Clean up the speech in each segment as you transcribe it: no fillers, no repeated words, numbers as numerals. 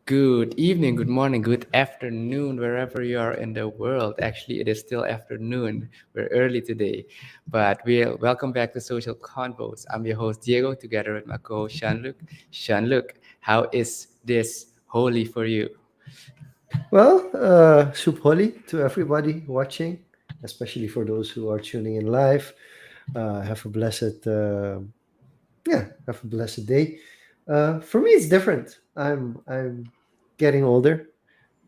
Good evening, good morning, good afternoon, wherever you are in the world. Actually, it is still afternoon. We're early today, but we'll welcome back to Social Confoes. I'm your host Diego, together with my co-host Shanluk. Shanluk, how is this holy for you? Well, Shubh Holi to everybody watching, especially for those who are tuning in live. Have a blessed, have a blessed day. For me, it's different. I'm getting older.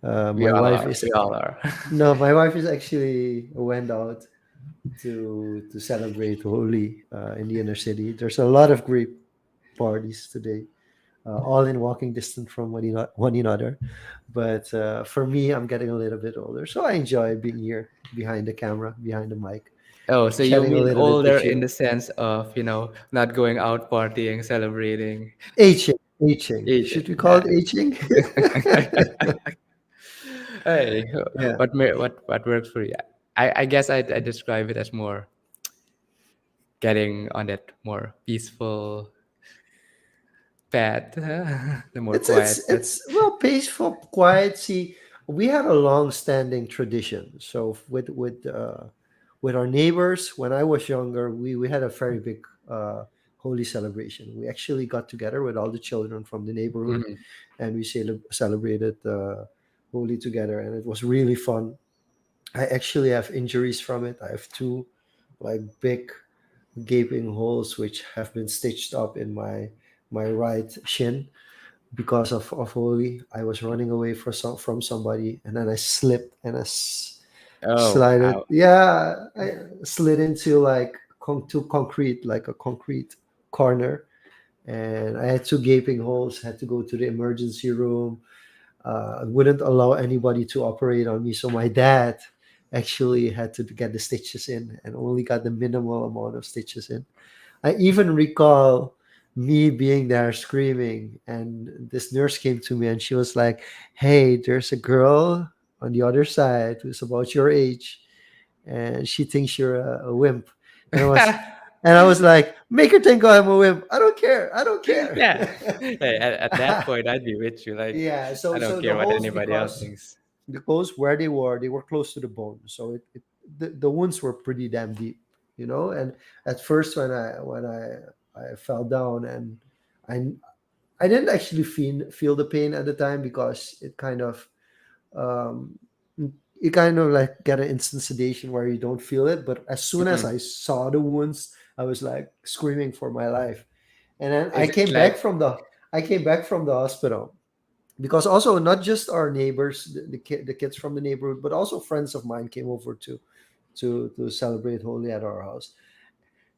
We My all wife are. is We all are. no, my wife is actually went out to celebrate Holi in the inner city. There's a lot of great parties today, all in walking distance from one another. But for me, I'm getting a little bit older, so I enjoy being here behind the camera, behind the mic, Oh, so you chatting a mean little bit older with in you. the sense of, not going out partying, celebrating, Aging, aging. aging. Should we call Yeah. it aging? Hey, Yeah, what works for you? I guess I describe it as more getting on that more peaceful path, the more quiet path. it's well peaceful, quiet. See, we had a long-standing tradition. So with our neighbors, when I was younger, we had a very big holy celebration. We actually got together with all the children from the neighborhood, Mhm. and we celebrated holy together, and it was really fun. I actually have injuries from it. I have two like big gaping holes which have been stitched up in my right shin because of Holy. I was running away from somebody, and then I slipped and Oh, slided. how? Yeah, I slid into like to concrete, like a concrete corner, and I had two gaping holes. Had to go to the emergency room. Wouldn't allow anybody to operate on me, so my dad actually had to get the stitches in, and only got the minimal amount of stitches in. I even recall me being there screaming, and this nurse came to me and she was like, "Hey, there's a girl on the other side who's about your age, and she thinks you're a wimp." And I was, and I was like, "Make her think I'm a wimp. I don't care. I don't care." Yeah. Hey, at that point, I'd be with you. Like, Yeah. I So don't so the care what holes anybody else thinks. because where they were close to the bone, so the wounds were pretty damn deep, And at first, when I fell down, and I I didn't actually feel the pain at the time because um, it kind of like get an instant sedation where you don't feel it. But as soon as Mm-mm. I saw the wounds, I was like screaming for my life. And then Is it like? I came back from the hospital because also not just our neighbors, the kids from the neighborhood, but also friends of mine came over to celebrate Holi at our house.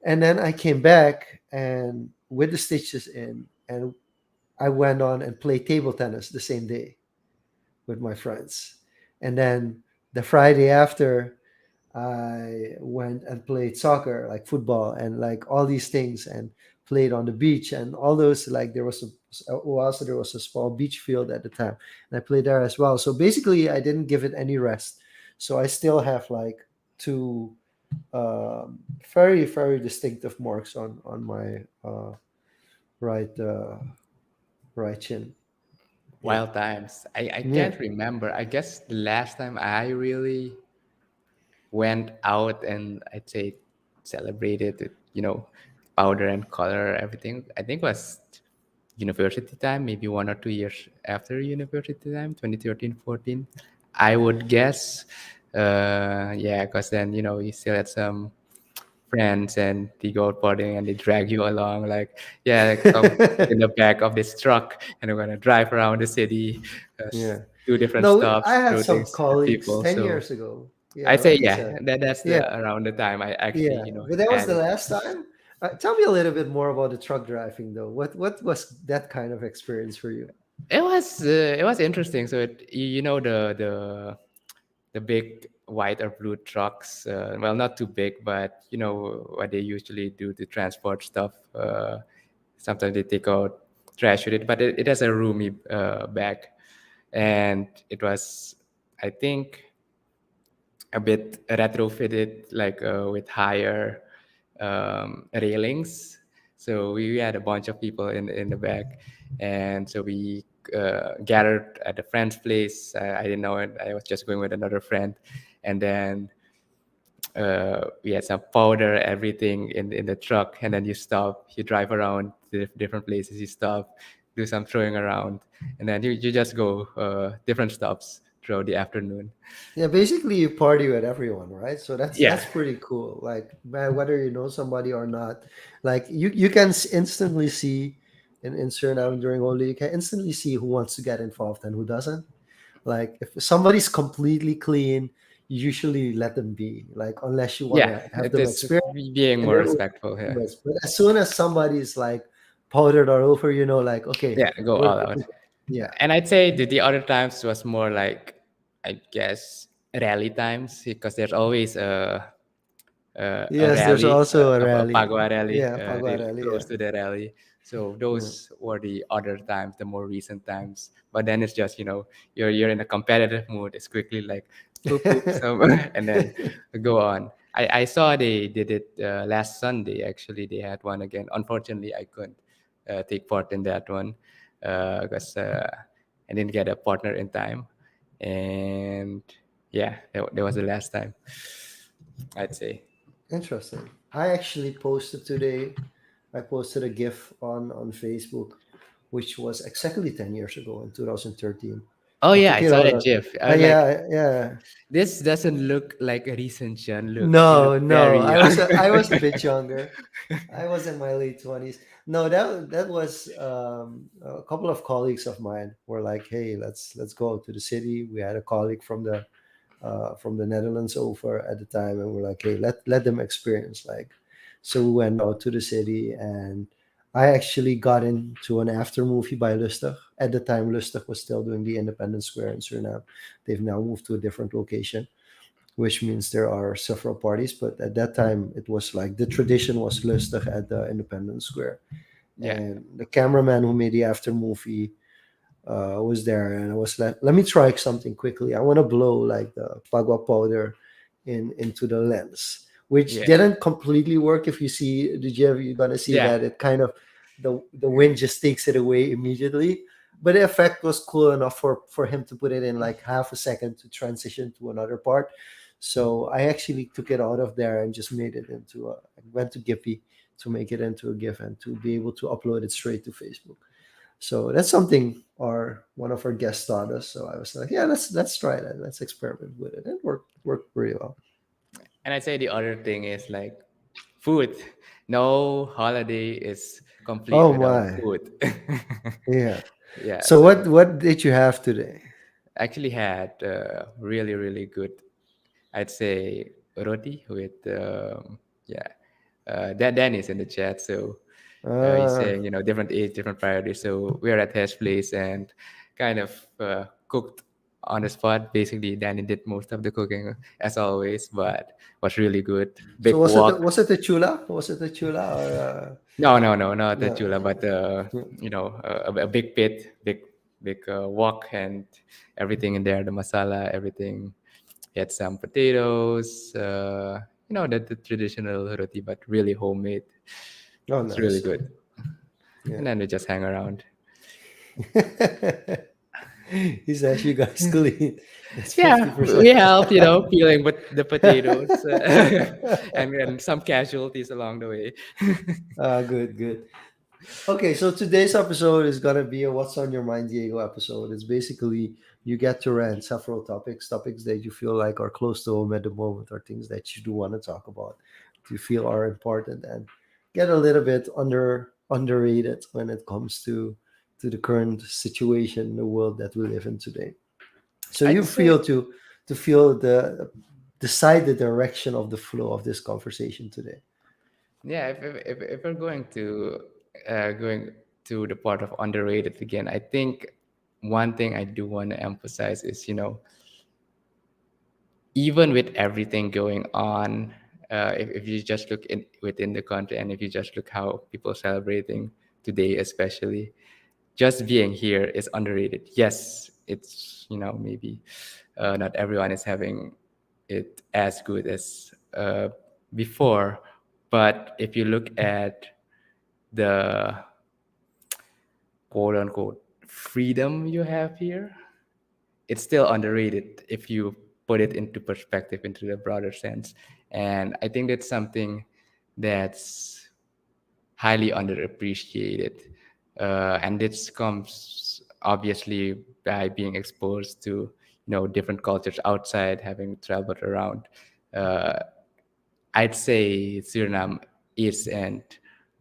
And then I came back and with the stitches in, and I went on and played table tennis the same day with my friends. And then the Friday after, I went and played soccer, like football and like all these things, and played on the beach and all those. Like also there was a small beach field at the time, and I played there as well. So basically, I didn't give it any rest. So I still have like two very very distinctive marks on my right right chin. Yeah, Wild times. I yeah. can't remember. I guess the last time I really went out and I'd say celebrated with, powder and color, everything, I think was university time, maybe 1 or 2 years after university time, 2013, 14. I would guess. Yeah, because then, you still had some friends and they go out partying and they drag you along like, yeah, come in the back of this truck and we're gonna drive around the city, Yeah. do different No, I stops, had throw some things at colleagues people. 10 So years ago. Yeah, I say, like you yeah, said. that's Yeah, the around the time I actually, yeah. But that was had the it. last time. Tell me a little bit more about the truck driving, though. What was that kind of experience for you? It was interesting. So the big white or blue trucks. Well, not too big, but you know what they usually do to transport stuff. Sometimes they take out trash with it, but it has a roomy back, and it was, I think, a bit retrofitted, like with higher railings. So we had a bunch of people in the back, and so we gathered at a friend's place. I didn't know it. I was just going with another friend, and then we had some powder, everything in the truck, and then you stop, you drive around to different places, you stop, do some throwing around, and then you just go different stops throughout the afternoon. Yeah, basically you party with everyone, right? So Yeah, that's pretty cool. Like, man, whether you know somebody or not, like you can instantly see in Suriname during holiday, you can instantly see who wants to get involved and who doesn't. Like, if somebody's completely clean, you usually let them be. Like, unless you want yeah, to have it them is experience, being and more then respectful here. but as soon as somebody's like powdered all over, like, okay, Yeah, go we're all good out. to go. Yeah. And I'd say the other times was more like, I guess, rally times, because there's always a Yes, there's rally, also a a rally. Pagua rally, Yeah, Pagua rally. close Yeah. to the rally. So Yeah. those were the other times, the more recent times. But then it's just, you're in a competitive mood. It's quickly like poop poop some, and then go on. I saw they did it last Sunday. Actually, they had one again. Unfortunately, I couldn't take part in that one because I didn't get a partner in time. And yeah, that was the last time, I'd say. Interesting. I actually posted today. I posted a GIF on Facebook, which was exactly 10 years ago in 2013. Oh I yeah, took I it saw out that of. GIF. I was like, Yeah, yeah. this doesn't look like a recent John look. You look No, no. very young. I was a bit younger. I was in my late 20s. No, that was a couple of colleagues of mine were like, "Hey, let's go out to the city." We had a colleague from the Netherlands over at the time, and we're like, "Hey, let them experience." Like, so we went out to the city, and I actually got into an after movie by Lustig. At the time, Lustig was still doing the Independence Square in Suriname. They've now moved to a different location, which means there are several parties. But at that time, it was like the tradition was Lustig at the Independence Square, Yeah, and the cameraman who made the after movie was there, and I was like, let me try something quickly. I want to blow like the pagua powder into the lens, which yeah, didn't completely work. If you see the GIF, you're gonna see yeah, that it kind of the wind just takes it away immediately. But the effect was cool enough for him to put it in like half a second to transition to another part. So I actually took it out of there and just made it into a. I went to Giphy to make it into a GIF and to be able to upload it straight to Facebook. So that's something our one of our guests taught us. So I was like, yeah, let's try that. Let's experiment with it. It worked pretty well. and I'd say the other thing is like food. No holiday is complete Oh without my, food. yeah. Yeah, So so what did you have today? actually had really really good, I'd say, roti with yeah. Danny's in the chat, so he's Uh, saying, different age, different priorities. So we're at his place and kind of cooked on the spot. Basically, Danny did most of the cooking as always, but was really good. so Big walk. was it a chula? Was it a chula or No, no, no, not the no? chula, but a big pit, big wok and everything in there. The masala, everything. He had some potatoes. The traditional roti, but really homemade. Oh, It's really nice. good. Yeah. And then we just hang around. He says you guys clean. That's fifty Yeah, percent. we help, peeling but the potatoes and some casualties along the way. Good, good. Okay, so today's episode is gonna be a "What's on Your Mind, Diego" episode. It's basically you get to rant several topics that you feel like are close to home at the moment, or things that you do want to talk about, you feel are important, and get a little bit underrated when it comes to the current situation in the world that we live in today. So you I'd say, feel to feel the decide the direction of the flow of this conversation today. yeah, if we're going to the part of underrated again, I think one thing I do want to emphasize is, even with everything going on, if you just look within the country, and if you just look how people celebrating today, especially, just being here is underrated. Yes, it's, maybe not everyone is having it as good as before, but if you look at the quote unquote freedom you have here, it's still underrated if you put it into perspective, into the broader sense. And I think that's something that's highly underappreciated. And this comes obviously by being exposed to, different cultures outside, having traveled around. Uh, I'd say Suriname is, and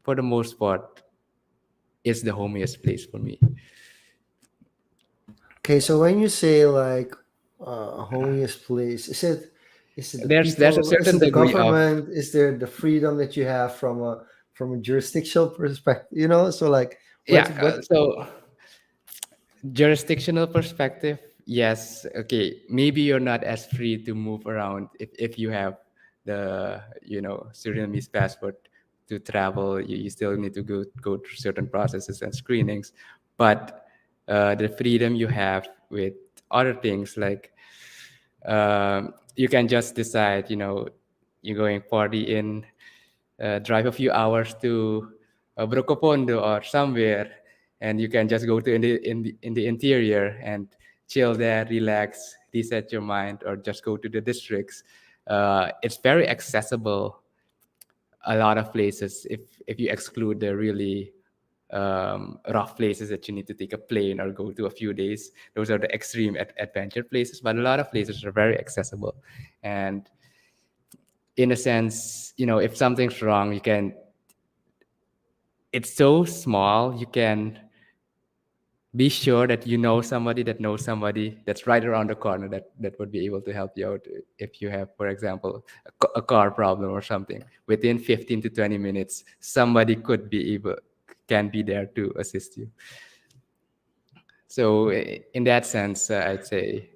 for the most part, is the homiest place for me. Okay, so when you say like holiest place, is it the There's a people? Is certain it the degree of, government? Is there the freedom that you have from a jurisdictional perspective? So like yeah. what So jurisdictional perspective, yes. Okay, maybe you're not as free to move around if you have the, Surinamese passport to travel. You still need to go through certain processes and screenings, but the freedom you have with other things, like you can just decide, you're going party in, drive a few hours to Brokopondo or somewhere, and you can just go to in the interior and chill there, relax, reset your mind, or just go to the districts. It's very accessible. A lot of places, if you exclude the really rough places that you need to take a plane or go to a few days, those are the extreme adventure places. But a lot of places are very accessible, and in a sense, if something's wrong, you can. It's so small, you can be sure that you know somebody that knows somebody that's right around the corner that would be able to help you out if you have, for example, a car problem or something. Within 15 to 20 minutes, somebody can be there to assist you. So in that sense, I'd say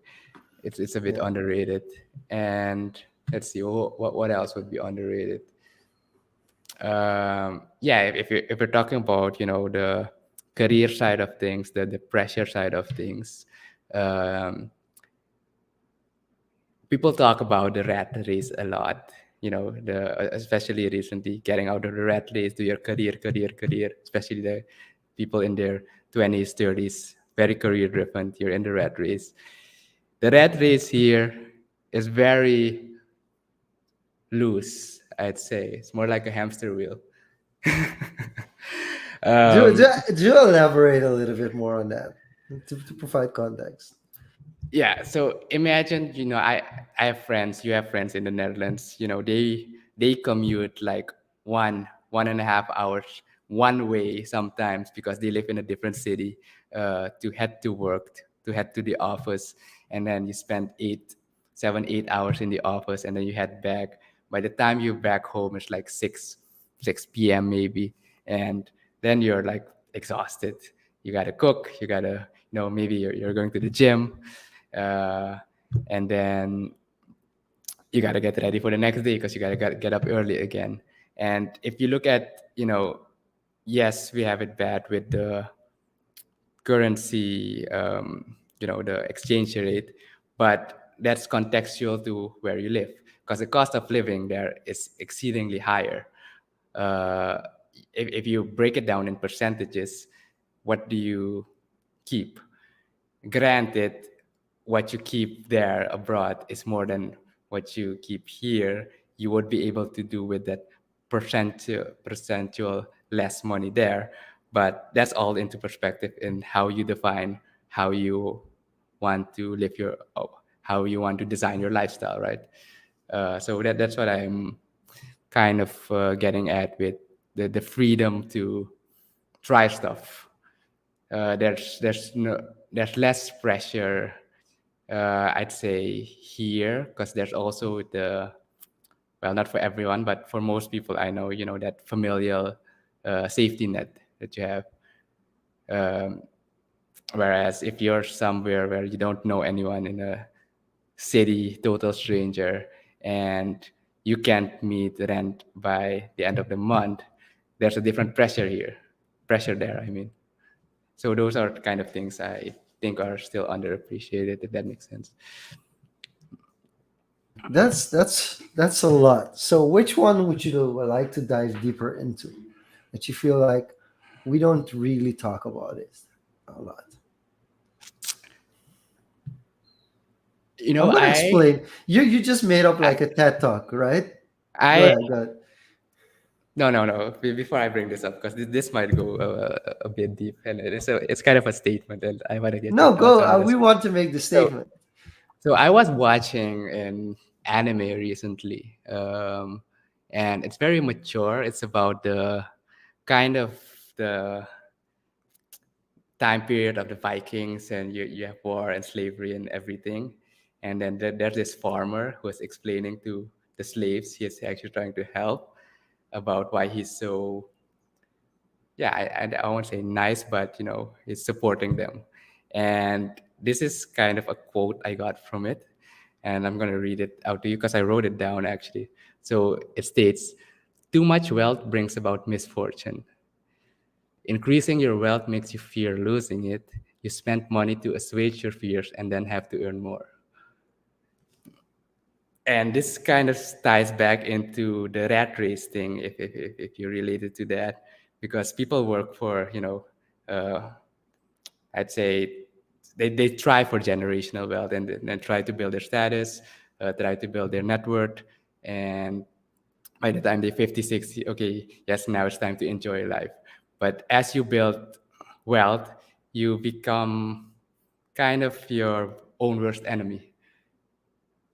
it's a bit yeah. underrated. And let's see, what else would be underrated? Yeah, if you're talking about, the career side of things, the pressure side of things, um, people talk about the rat race a lot. The especially recently, getting out of the rat race to your career, especially the people in their 20s, 30s, very career driven. You're in the rat race. The rat race here is very loose, I'd say. It's more like a hamster wheel. Do, um, do, do you elaborate a little bit more on that to provide context? yeah, so imagine, I have friends, you have friends in the Netherlands, they commute like 1.5 hours one way sometimes, because they live in a different city, to head to work, to head to the office. And then you spend 8 7 8 hours in the office, and then you head back. By the time you're back home, it's like 6 p.m. maybe. And then you're like exhausted. You gotta cook, you gotta, maybe you're going to the gym, uh, and then you got to get ready for the next day because you got to get up early again. And if you look at, yes, we have it bad with the currency, the exchange rate, but that's contextual to where you live, because the cost of living there is exceedingly higher. uh, if you break it down in percentages, what do you keep? Granted, what you keep there abroad is more than what you keep here. You would be able to do with that percentual less money there. But that's all into perspective in how you define how you want to live how you want to design your lifestyle, right? So that's what I'm kind of getting at with the freedom to try stuff. There's less pressure, I'd say, here, because there's also the, well, not for everyone, but for most people I know, that familial safety net that you have. um, Whereas if you're somewhere where you don't know anyone, in a city, total stranger, and you can't meet rent by the end of the month, there's a different pressure there, I mean. So those are kind of things I think are still underappreciated, if that makes sense. That's a lot. So which one would you like to dive deeper into that you feel like we don't really talk about it a lot? I'm gonna I explain. You just made up I like a TED talk, right? Go I ahead, go ahead. no, no, no. Before I bring this up, because this might go a bit deep, and it's kind of a statement, and I want to get your No, thoughts go. on it We as well. want to make the So, statement. I was watching an anime recently, and it's very mature. It's about the kind of the time period of the Vikings, and you have war and slavery and everything. And then there's this farmer who is explaining to the slaves he's actually trying to help about why he's so, yeah, I won't say nice, but he's supporting them. And this is kind of a quote I got from it, and I'm going to read it out to you because I wrote it down actually. So it states, too much wealth brings about misfortune. Increasing your wealth makes you fear losing it. You spend money to assuage your fears and then have to earn more. And this kind of ties back into the rat race thing, if you related to that, because people work for, uh, I'd say they try for generational wealth and try to build their status, try to build their net worth. And by the time they're 50, 60, okay, yes, now it's time to enjoy life. But as you build wealth, you become kind of your own worst enemy,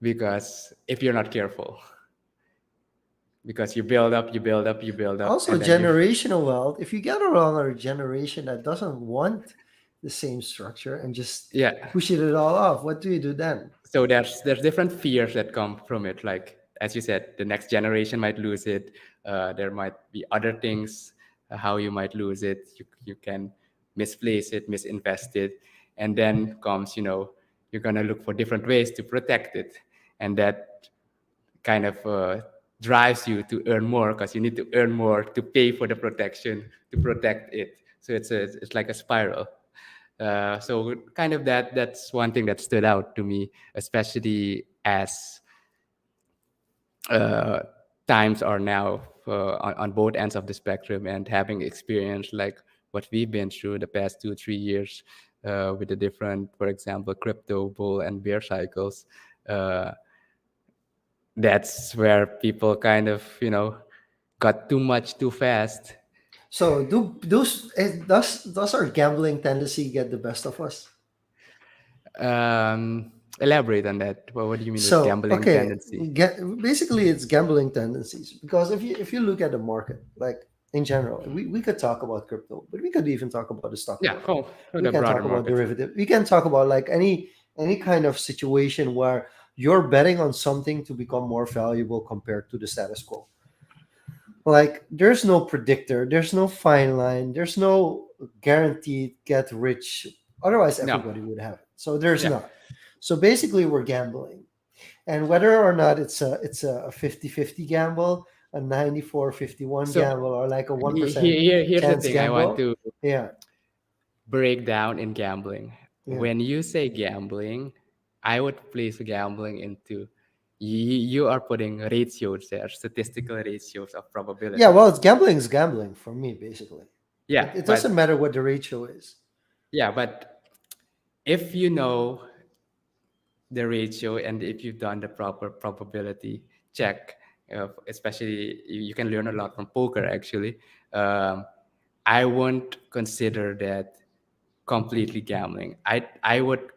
because if you're not careful, because you build up, you build up, you build up, Also, and then you, generational wealth. If you get another generation that doesn't want the same structure and just yeah. push it all off, what do you do then? So there's different fears that come from it, like as you said, the next generation might lose it. There might be other things, how you might lose it. You can misplace it, misinvest it, and then comes, you're going to look for different ways to protect it. And that kind of drives you to earn more, because you need to earn more to pay for the protection to protect it. So it's like a spiral. So kind of that's one thing that stood out to me, especially as uh, times are now on both ends of the spectrum, and having experience like what we've been through the past 2 3 years, with the different, for example, crypto bull and bear cycles. Uh, that's where people kind of, got too much too fast. So, do those does our gambling tendency get the best of us? Elaborate on that. Well, what do you mean with So, gambling okay, tendency? basically it's gambling tendencies, because if you look at the market, like in general, we could talk about crypto, but we could even talk about the stock Yeah, market. for We the can broader talk about market. derivative. We can talk about like any kind of situation where you're betting on something to become more valuable compared to the status quo. Like there's no predictor, there's no fine line, there's no guaranteed get rich. Otherwise, No. everybody would have it. So there's Yeah. not. So basically, we're gambling, and whether or not it's a 50-50 gamble, a 94-51 So gamble, or like a 1% here's the chance thing I want gamble. to Yeah, break down in gambling. yeah, When you say gambling, I would place gambling into, you are putting ratios there, statistical ratios of yeah. probability. Well, it's gambling is gambling for me, basically. Yeah, It doesn't but matter what the ratio is. if you know the ratio, and if you've done the proper probability check, especially you can learn a lot from poker actually. um, I won't consider that completely gambling. I would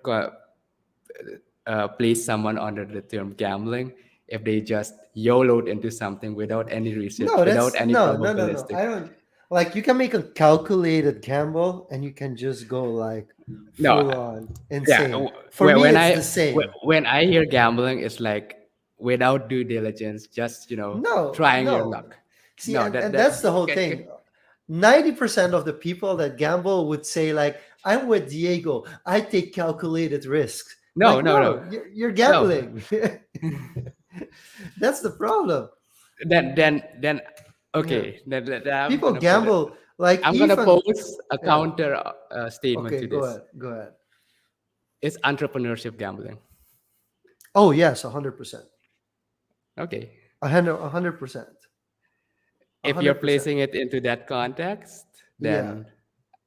place someone under the term gambling if they just YOLO'd into something without any research, No, without that's any no. probabilistic. I don't like. You can make a calculated gamble, and you can just go like No, full on yeah. insane. For me, it's the same. When I hear gambling, it's like without due diligence, just No, trying your no. luck. See, No, and that's the whole thing. 90% of the people that gamble would say like, "I'm with Diego. I take calculated risks." no, Like, no, no, no, you're no. gambling. That's the problem. Then Yeah, okay. Then I'm people gonna put it. gamble like I'm gonna even pose a yeah. counter statement Okay, to go this. ahead. Go ahead. Is entrepreneurship gambling? Oh yes, 100%. Okay. 100%. a If you're hundred percent. placing it into that context, Yeah. then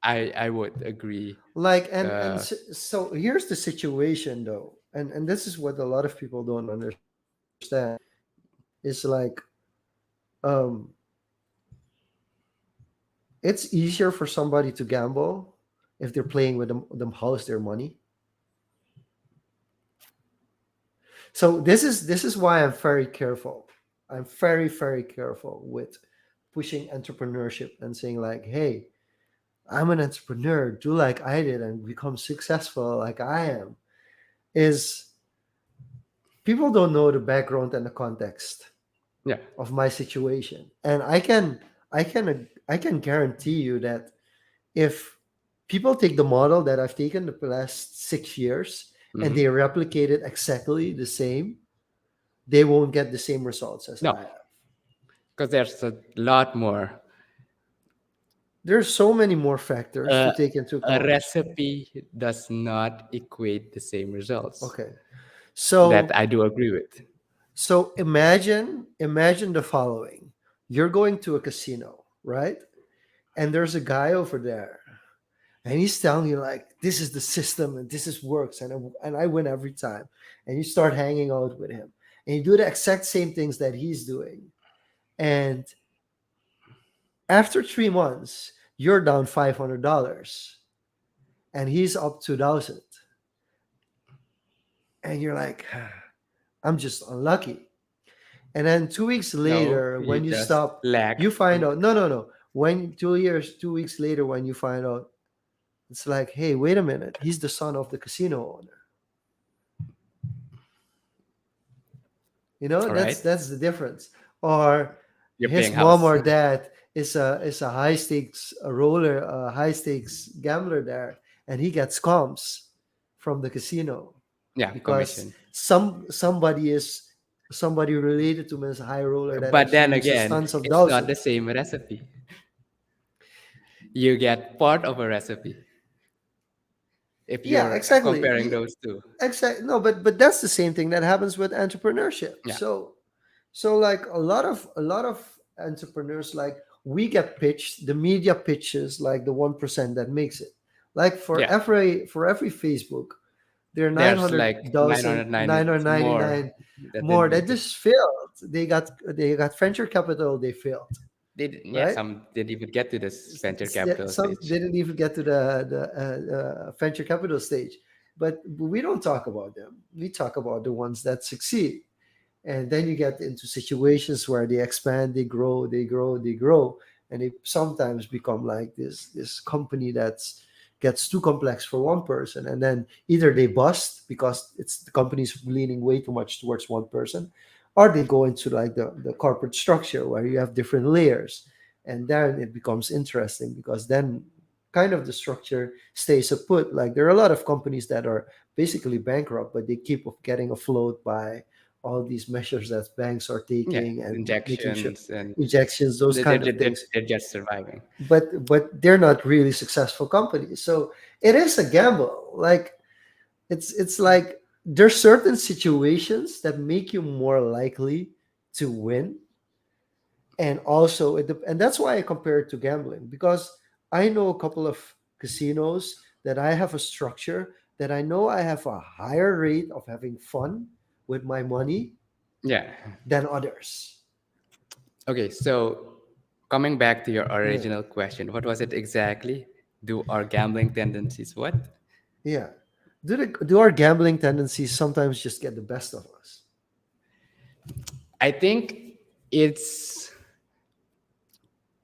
I would agree. Like and Uh, so here's the situation though. and this is what a lot of people don't understand, is like, um, it's easier for somebody to gamble if they're playing with house their money. So this is why I'm very careful. I'm very careful with pushing entrepreneurship and saying like, hey, I'm an entrepreneur, do like I did and become successful like I am. Is people don't know the background and the context Yeah. of my situation. And I can guarantee you that if people take the model that I've taken the last 6 years and Hmm. they replicate it exactly the same, they won't get the same results as No, I have. because there's a lot more. There's so many more factors to Uh, take into a account. recipe does not equate the same results. Okay. That So I do agree with. so imagine the following. You're going to a casino, right? And there's a guy over there and he's telling you like this is the system and this is works and I win every time. And you start hanging out with him and you do the exact same things that he's doing. And after 3 months, you're down $500 and he's up 2,000. And you're like, I'm just unlucky. And then 2 weeks No, later, you when you just stop, you lack. find out, no, no, no. When 2 years, 2 weeks later, when you find out, it's like, hey, wait a minute. He's the son of the casino owner. You know, All that's right. that's the difference. Or You're his paying mom house. or dad is a high stakes roller, a high stakes gambler there, and he gets comms from the casino Yeah, because commission. somebody related to him as a high roller that But actually then loses again, tons of it's not the thousands. same recipe. You get part of a recipe if Yeah, you're exactly. comparing those two. Exactly. No, but that's the same thing that happens with entrepreneurship. Yeah. So like a lot of entrepreneurs, like we get pitched, the media pitches like the 1% that makes it. Like for Yeah. every Facebook, there are nine There's hundred like thousand 990 nine hundred ninety more nine that more didn't that make it. just failed. They got venture capital, they failed, Yeah, right? some didn't even get to this venture capital Some stage. didn't even get to the venture capital stage, but we don't talk about them. We talk about the ones that succeed, and then you get into situations where they expand, they grow, they grow, they grow, and they sometimes become like this company that's gets too complex for one person, and then either they bust because it's the company's leaning way too much towards one person, or they go into like the corporate structure where you have different layers, and then it becomes interesting because then kind of the structure stays put. Like there are a lot of companies that are basically bankrupt, but they keep getting afloat by all these measures that banks are Yeah, taking and making sure injections and injections, those they, they, kind of they, they- things. they're just surviving. But they're not really successful companies. So it is a gamble. Like it's like there's certain situations that make you more likely to win, and also and that's why I compare it to gambling, because I know a couple of casinos that I have a structure that I know I have a higher rate of having fun with my money Yeah. than others. Okay, so coming back to your Yeah. original question, what was it exactly? Do our gambling tendencies what? Yeah. Do our gambling tendencies sometimes just get the best of us? I think it's,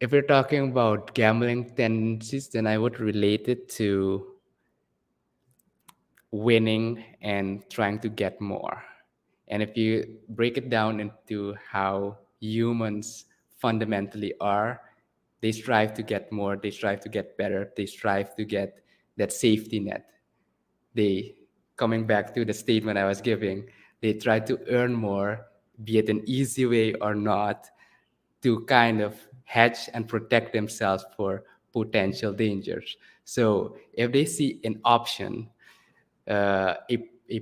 if we're talking about gambling tendencies, then I would relate it to winning and trying to get more. And if you break it down into how humans fundamentally are, they strive to get more, they strive to get better, they strive to get that safety net. They, coming back to the statement I was giving, they try to earn more, be it an easy way or not, to kind of hedge and protect themselves for potential dangers. So if they see an option, a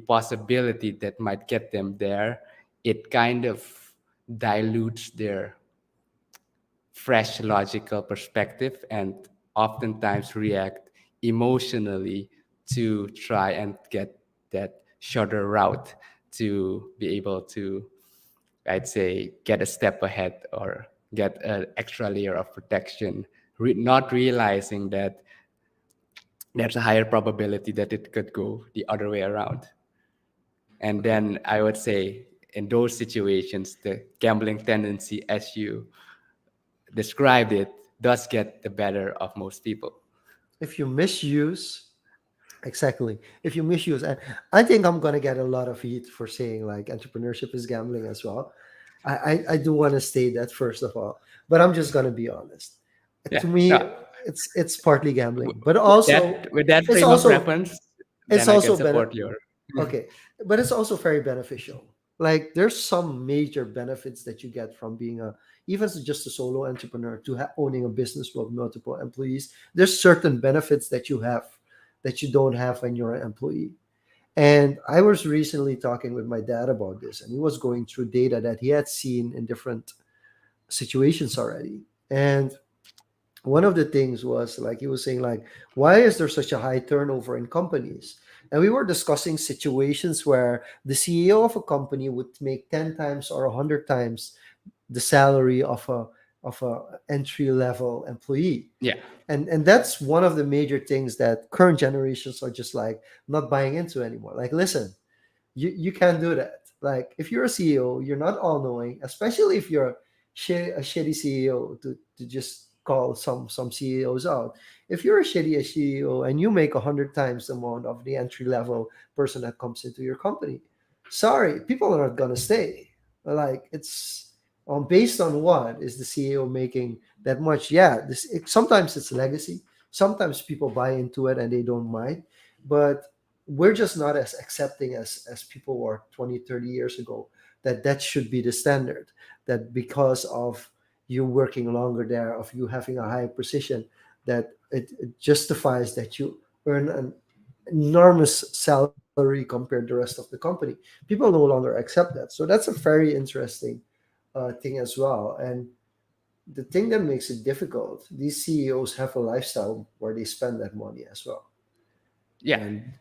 possibility that might get them there, it kind of dilutes their fresh logical perspective and oftentimes react emotionally to try and get that shorter route to be able to, I'd say, get a step ahead or get an extra layer of protection, not realizing that there's a higher probability that it could go the other way around. And then I would say in those situations, the gambling tendency, as you described it, does get the better of most people. If you misuse, exactly, if you misuse, and I think I'm gonna get a lot of heat for saying like entrepreneurship is gambling as well. I do want to state that first of all, but I'm just gonna be honest. Yeah. To me, No, it's partly gambling, but with also with that it's frame of also reference, it's then I can also been support your. okay, but it's also very beneficial. Like there's some major benefits that you get from being a even as just a solo entrepreneur to owning a business with multiple employees. There's certain benefits that you have that you don't have when you're an employee. And I was recently talking with my dad about this, and he was going through data that he had seen in different situations already. And one of the things was like he was saying like, why is there such a high turnover in companies? And we were discussing situations where the CEO of a company would make 10 times or 100 times the salary of a entry level employee. Yeah. And that's one of the major things that current generations are just like not buying into anymore. Like, listen, you can't do that. Like if you're a CEO, you're not all knowing, especially if you're a shitty CEO to just call some CEOs out. If you're a shitty CEO and you make 100 times the amount of the entry level person that comes into your company, sorry, people are not gonna stay. Like it's based on what is the CEO making that much? Yeah, sometimes it's legacy. Sometimes people buy into it and they don't mind, but we're just not as accepting as people were 20, 30 years ago, that that should be the standard, that because of you working longer there, of you having a higher position, that it justifies that you earn an enormous salary compared to the rest of the company. People no longer accept that. So that's a very interesting thing as well. And the thing that makes it difficult, these CEOs have a lifestyle where they spend that money as well. Yeah. And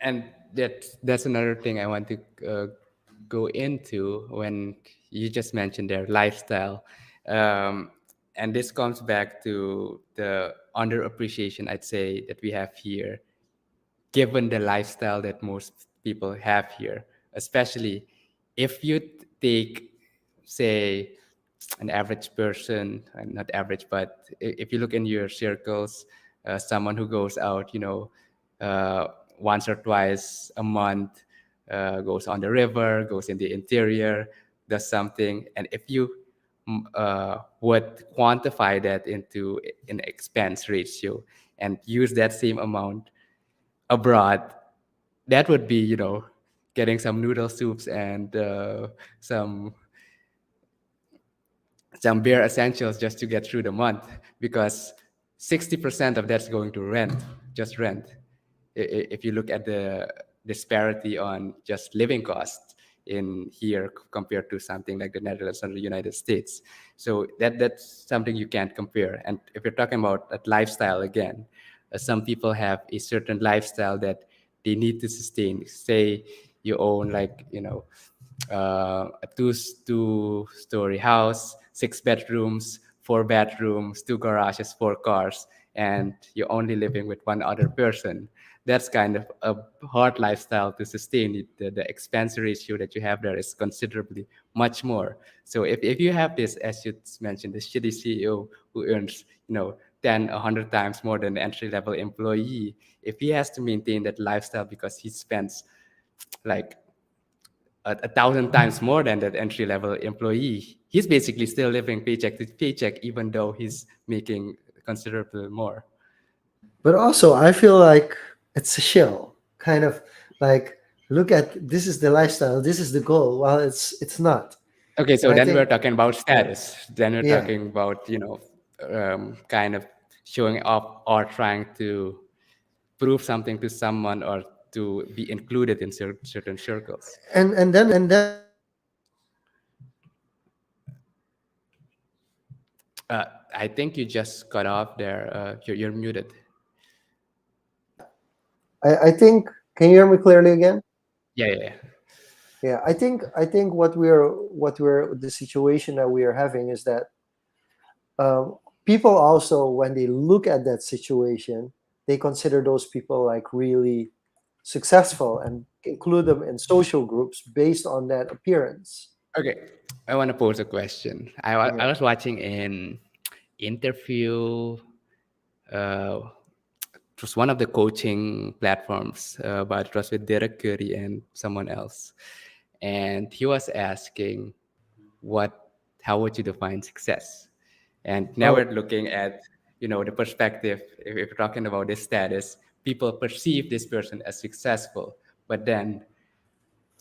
And that's another thing I want to go into when you just mentioned their lifestyle. Um, and this comes back to the underappreciation, I'd say, that we have here, given the lifestyle that most people have here, especially if you take, say, an average person, not average, but if you look in your circles, someone who goes out, uh, once or twice a month, goes on the river, goes in the interior, does something, and if you would quantify that into an expense ratio and use that same amount abroad, that would be, getting some noodle soups and some bare essentials just to get through the month, because 60% of that's going to rent, just rent. If you look at the disparity on just living costs in here compared to something like the Netherlands or the United States. So that's something you can't compare. And if you're talking about that lifestyle again, some people have a certain lifestyle that they need to sustain. Say you own, like, a two story house, 6 bedrooms, 4 bathrooms, 2 garages, 4 cars, and you're only living with one other person. That's kind of a hard lifestyle to sustain. The expense ratio that you have there is considerably much more. So if you have this, as you mentioned, the shitty CEO who earns, 10, 100 times more than the entry level employee, if he has to maintain that lifestyle because he spends like a thousand times more than that entry level employee, he's basically still living paycheck to paycheck, even though he's making considerably more. but also I feel like it's a shell, kind of like look at this is the lifestyle, this is the goal. Well, it's not, Okay, and so I then we're think talking about yeah, status. Then we're yeah. talking about, kind of showing up or trying to prove something to someone or to be included in certain circles. And then I think I think you just cut off there. You're muted. I think, can you hear me clearly again? Yeah, yeah, yeah. Yeah, I think what we're the situation that we are having is that um, people also, when they look at that situation, they consider those people like really successful and include them in social groups based on that appearance. Okay, I want to pose a question. I Okay. was watching an interview. Uh, it was one of the coaching platforms, but it was with Derek Curry and someone else, and he was asking, "What? How would you define success?" And now Oh, we're looking at, the perspective. If we're talking about this status, people perceive this person as successful, but then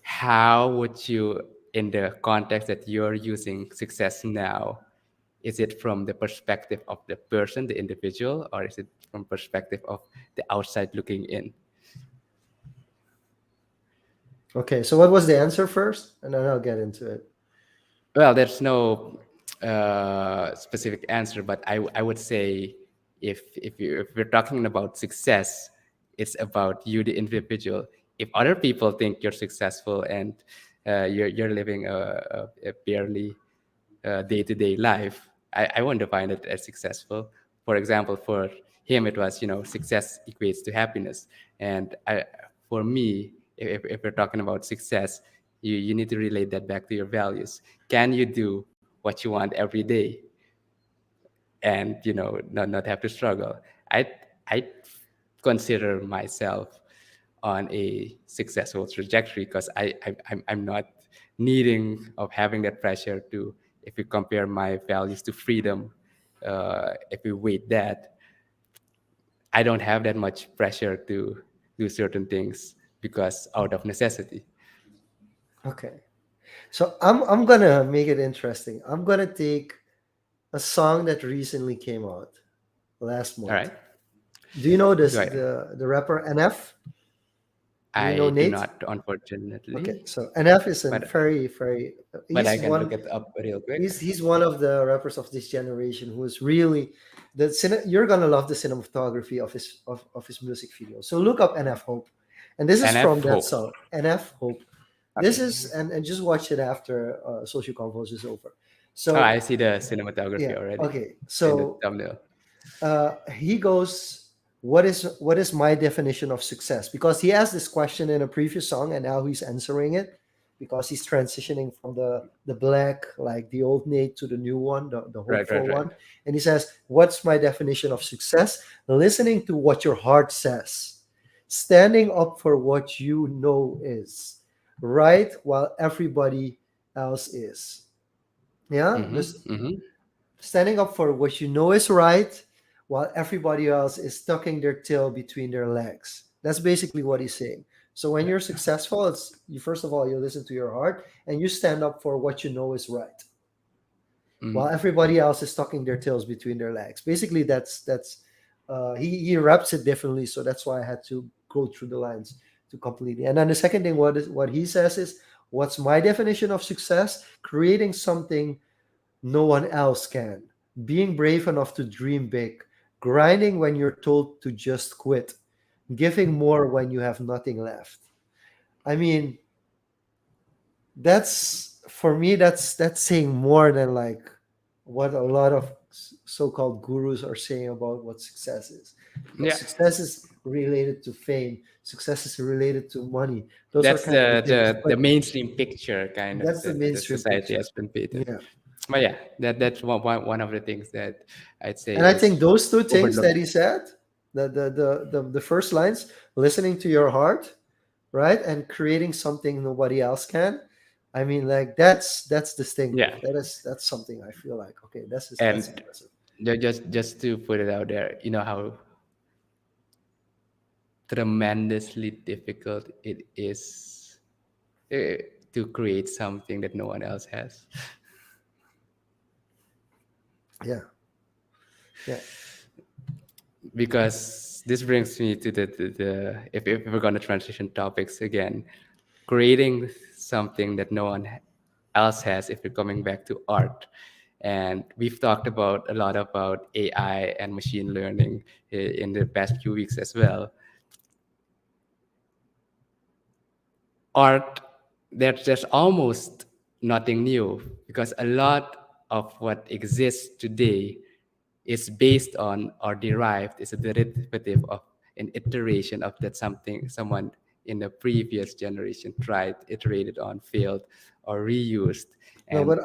how would you, in the context that you're using success now, is it from the perspective of the person, the individual, or is it from perspective of the outside looking in? okay. So what was the answer first, and then I'll get into it. Well, there's no specific answer, but I would say, if we're talking about success, it's about you, the individual. If other people think you're successful and you're living a barely day-to-day life, I won't define it as successful. For example, for him, it was, success equates to happiness. And for me, if we're talking about success, you need to relate that back to your values. Can you do what you want every day and, not have to struggle? I consider myself on a successful trajectory because I'm not needing of having that pressure to, if you compare my values to freedom, if we weight that, I don't have that much pressure to do certain things because out of necessity. Okay. So I'm gonna make it interesting. I'm gonna take a song that recently came out last All right, month. Do you know go this ahead. the rapper NF? Do you know I do Nate? not, Okay, unfortunately, so NF is a but very but I he's can one look it up real quick. he's one of the rappers of this generation who is really you're gonna love the cinematography of his music video. So look up NF Hope, and this is from NF that Hope. song NF Hope. This Okay. is and just watch it after Social Confoes is over. Oh, So I see the cinematography yeah, already okay. in the So thumbnail. he goes, what is my definition of success? Because he asked this question in a previous song and now he's answering it because he's transitioning from the black, like the old Nate, to the new one, the Right, hopeful right, right. one. And he says, what's my definition of success? Listening to what your heart says, standing up for what you know is right while everybody else is. Yeah, Mm-hmm. this Mm-hmm. standing up for what you know is right while everybody else is tucking their tail between their legs. That's basically what he's saying. So when you're successful, it's you first of all you listen to your heart and you stand up for what you know is right while Mm-hmm. everybody else is tucking their tails between their legs. Basically, that's he raps it differently, so that's why I had to go through the lines to completely. And then the second thing, what he says is, "What's my definition of success? Creating something no one else can. Being brave enough to dream big. Grinding when you're told to just quit. Giving more when you have nothing left." I mean, that's for me. That's saying more than like what a lot of so-called gurus are saying about what success is, because Yeah, success is related to fame. Success is related to money. Those are that's kind of the things, the but mainstream picture kind of that's the that the mainstream society picture. has been painted. Yeah. But yeah, that's one of the things that I'd say And I think is those two things that overlooked. he said, the first lines, listening to your heart, right, and creating something nobody else can. I mean, like that's distinctive. Yeah, That's something I feel like okay, that's and impressive. just to put it out there, you know how tremendously difficult it is uh, to create something that no one else has. Yeah, yeah, Because this brings me to the if we're going to transition topics again, creating something that no one else has, if we're coming back to art. And we've talked about a lot about AI and machine learning in the past few weeks as well. art, there's almost nothing new because a lot of what exists today is based on or derived is a derivative of an iteration of that something someone in the previous generation tried, iterated on, failed, or reused. No, And but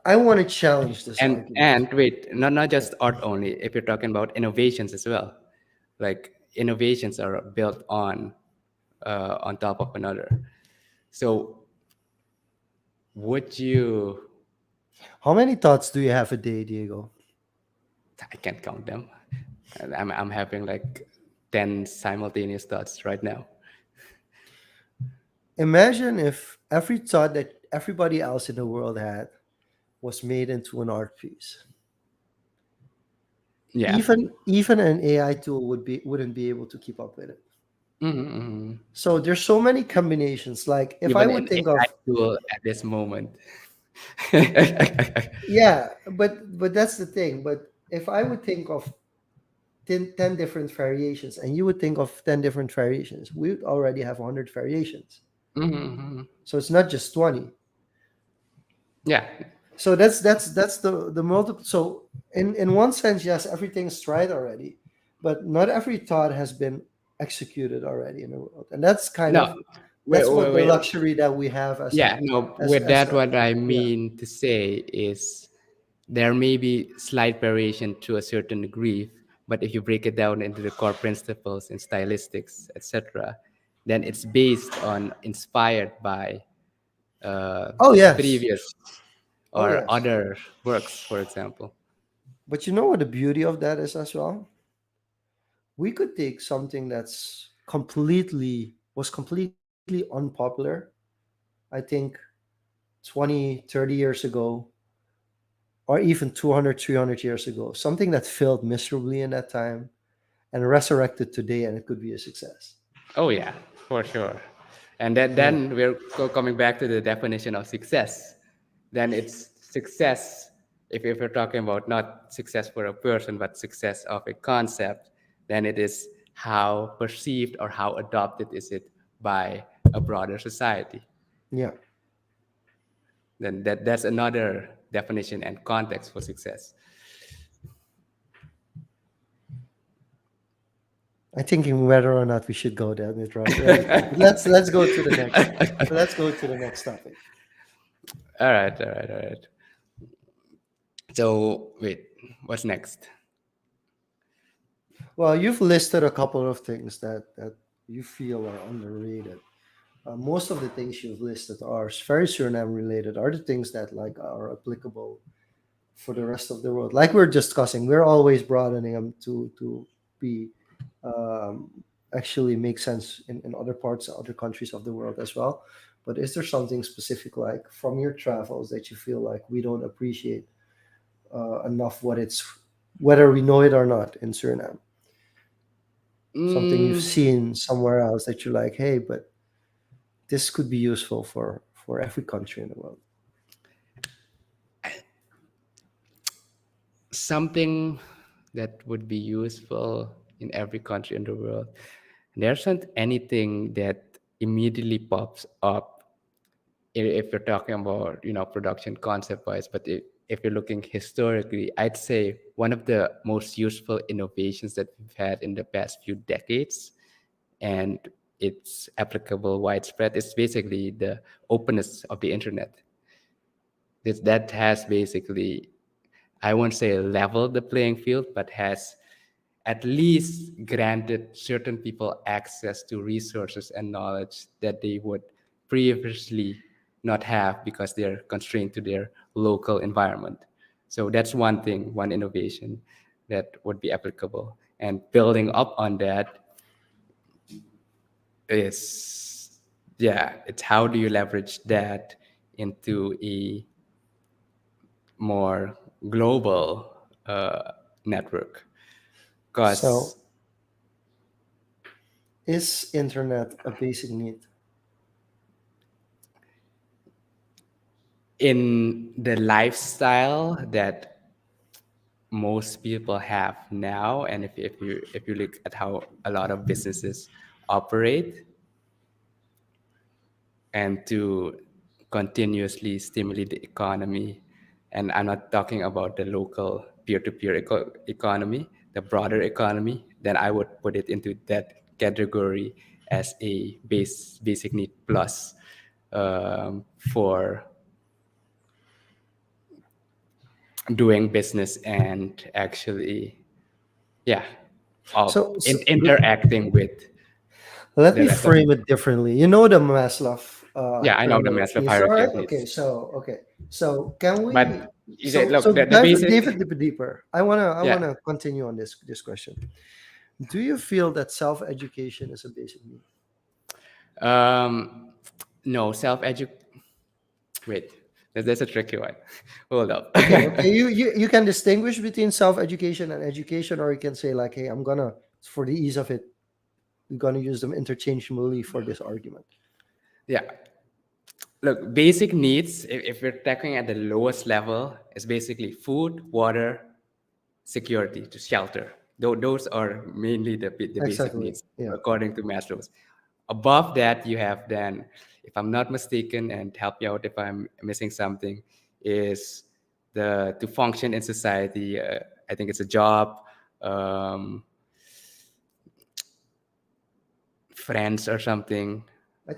I want to challenge this argument. and wait, not Yeah. just art only. If you're talking about innovations as well, like innovations are built on top of another. So would you? How many thoughts do you have a day, Diego? I can't count them. I'm having like 10 simultaneous thoughts right now. Imagine if every thought that everybody else in the world had was made into an art piece. Yeah. Even an AI tool wouldn't be able to keep up with it. Mm-hmm. So there's so many combinations. Like if I Even would an think AI of, tool at this moment. yeah, but that's the thing. But if I would think of 10 different variations and you would think of 10 different variations, we would already have 100 variations. Mm-hmm. So it's not just 20. Yeah. So that's the multiple. So in one sense, yes, everything's tried already, but not every thought has been executed already in the world, and that's kind No. of Wait, that's wait, what the wait. luxury that we have as a Yeah. No. as With as that, a what I yeah. mean to say is there may be slight variation to a certain degree, but if you break it down into the core principles and stylistics, etc., then it's based on inspired by Oh yes, previous oh or yes. other works, for example. But you know what the beauty of that is as well? We could take something that's completely unpopular. I think 20, 30 years ago, or even 200, 300 years ago, something that failed miserably in that time and resurrected today, and it could be a success. Oh yeah, for sure. And then Yeah. we're coming back to the definition of success. Then it's success. If you're talking about not success for a person, but success of a concept, then it is how perceived or how adopted is it by a broader society. Yeah. Then that's another definition and context for success. I'm thinking whether or not we should go down that route right now. But let's go to the next. Let's go to the next topic. All right, all right, all right. So wait, what's next? Well, you've listed a couple of things that you feel are underrated. Most of the things you've listed are very Suriname related. Are the things that like are applicable for the rest of the world? Like we're discussing, we're always broadening them to be um, actually make sense in other parts, other countries of the world as well. But is there something specific like from your travels that you feel like we don't appreciate enough what it's whether we know it or not in Suriname? Something you've Mm, seen somewhere else that you're like, hey, but this could be useful for every country in the world. something that would be useful in every country in the world. There isn't anything that immediately pops up if you're talking about production concept wise, but if you're looking historically, I'd say one of the most useful innovations that we've had in the past few decades, and it's applicable widespread, is basically the openness of the internet. That has basically, I won't say leveled the playing field, but has at least granted certain people access to resources and knowledge that they would previously not have because they're constrained to their local environment. So that's one thing, one innovation that would be applicable. And building up on that is, yeah, it's how do you leverage that into a more global network? So Because is internet a basic need? in the lifestyle that most people have now, and if you look at how a lot of businesses operate, and to continuously stimulate the economy. And I'm not talking about the local peer-to-peer economy, the broader economy. Then I would put it into that category as a basic need plus, for doing business and actually, yeah, interacting with Let the me rest of frame it differently. You know the Maslow yeah, I know the pyramid of Maslow needs. All hierarchy right. of needs. So can we? But you said, look, So the dive a basic, bit deeper. I wanna yeah. continue on this question. Do you feel that self education is a basic need? Um, no, wait, that's a tricky one. Hold up. Okay. You can distinguish between self education and education, or you can say like, hey, I'm gonna for the ease of it, we're gonna use them interchangeably for this argument. Yeah. Look, basic needs, if we're tackling at the lowest level, is basically food, water, security, to shelter. Those are mainly the basic Exactly. needs Yeah. according to Maslow's. Above that, you have then, if I'm not mistaken, and help me out if I'm missing something, is the to function in society. I think it's a job, um, friends or something.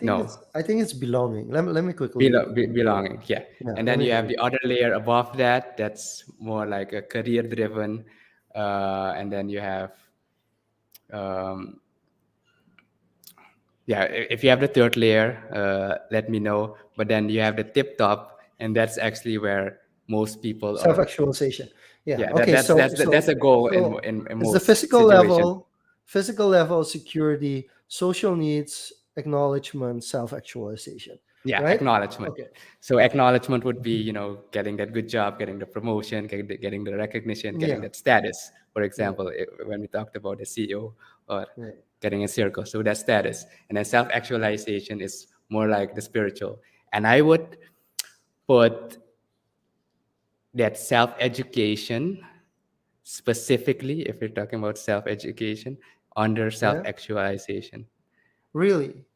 No, I think it's belonging. Let me quickly belonging. Yeah, yeah, and let then me you have quickly the other layer above that. That's more like a career driven, and then you have, um, yeah, if you have the third layer, let me know. But then you have the tip top, and that's actually where most people self are. actualization. Yeah. Yeah, Okay. that's a goal So in it's the most situations. physical level, security, social needs, acknowledgement, self actualization. Yeah, Right? acknowledgement. Okay. So acknowledgement would be, getting that good job, getting the promotion, getting the recognition, getting Yeah. that status. For Yeah. example, when we talked about the CEO, or Yeah. getting a circle, so that status. And then self actualization is more like the spiritual. And I would put that self education, specifically, if we're talking about self education, under self Yeah. actualization. Really.